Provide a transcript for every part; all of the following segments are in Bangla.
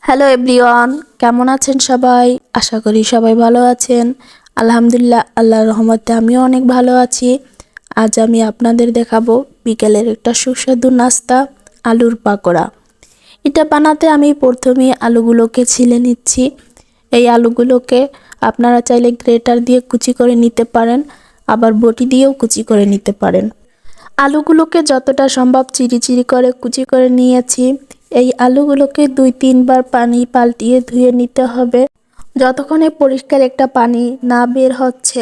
হ্যালো এভরিওয়ান, কেমন আছেন সবাই? আশা করি সবাই ভালো আছেন। আলহামদুলিল্লাহ, আল্লাহর রহমতে আমিও অনেক ভালো আছি। আজ আমি আপনাদের দেখাবো বিকেলের একটা সুস্বাদু নাস্তা, আলুর পাকোড়া। এটা বানাতে আমি প্রথমে আলুগুলোকে ছিলে নিচ্ছি। এই আলুগুলোকে আপনারা চাইলে গ্রেটার দিয়ে কুচি করে নিতে পারেন, আবার বটি দিয়েও কুচি করে নিতে পারেন। আলুগুলোকে যতটা সম্ভব চিরি চিরি করে কুচি করে নিয়েছি। এই আলুগুলোকে 2-3 বার পানি পাল্টিয়ে ধুয়ে নিতে হবে। যতক্ষণে পরিষ্কার একটা পানি না বের হচ্ছে,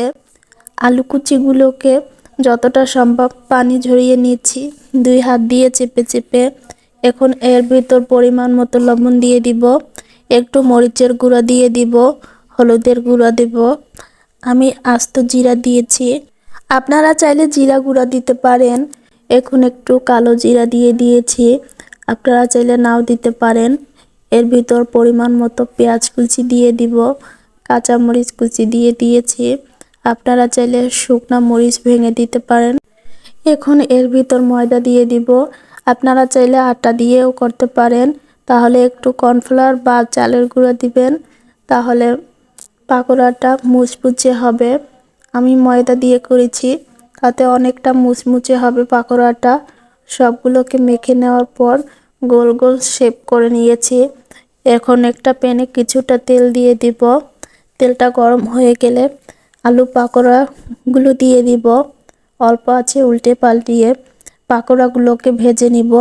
আলু কুচিগুলোকে যতটা সম্ভব পানি ঝরিয়ে নিচ্ছি 2 হাত দিয়ে চেপে চেপে। এখন এর ভিতর পরিমাণ মতো লবণ দিয়ে দিব, একটু মরিচের গুঁড়া দিয়ে দিব, হলুদের গুঁড়া দিব, আমি আস্ত জিরা দিয়েছি। আপনারা চাইলে জিরা গুঁড়া দিতে পারেন। এখন একটু কালো জিরা দিয়ে দিয়েছি, আপনারা চাইলে নাও দিতে পারেন। এর ভিতর পরিমাণ মতো পেঁয়াজ কুচি দিয়ে দিব, কাঁচা মরিচ কুচি দিয়ে দিয়েছি, আপনারা চাইলে শুকনা মরিচ ভেঙে দিতে পারেন। এখন এর ভিতর ময়দা দিয়ে দিব, আপনারা চাইলে আটা দিয়েও করতে পারেন। তাহলে একটু কর্নফ্লাওয়ার বা চালের গুঁড়া দিবেন, তাহলে পাকোড়াটা মুচমুচে হবে। আমি ময়দা দিয়ে করেছি, তাতে অনেকটা মুচমুচে হবে পাকোড়াটা। সবগুলোকে মেখে নেওয়ার পর গোল গোল শেপ করে নিয়েছি। এখন একটা প্যানে কিছুটা তেল দিয়ে দিব। তেলটা গরম হয়ে গেলে আলু পাকোড়াগুলো দিয়ে দিব। অল্প আছে উল্টে পাল্টিয়ে পাকোড়াগুলোকে ভেজে নিব।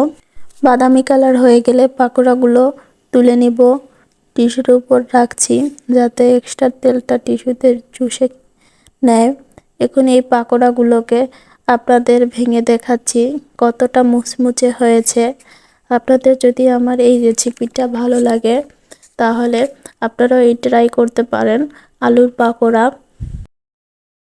বাদামি কালার হয়ে গেলে পাকোড়াগুলো তুলে নিব। টিস্যুর উপর রাখছি যাতে এক্সট্রা তেলটা টিস্যুতে চুষে নেয়। এখন এই পাকোড়াগুলোকে আপনাদের ভেঙে দেখাচ্ছি কতটা মুচমুচে হয়েছে। আপনাদের যদি আমার এই রেসিপিটা ভালো লাগে তাহলে আপনারাও এই ট্রাই করতে পারেন। আলুর পাকোড়া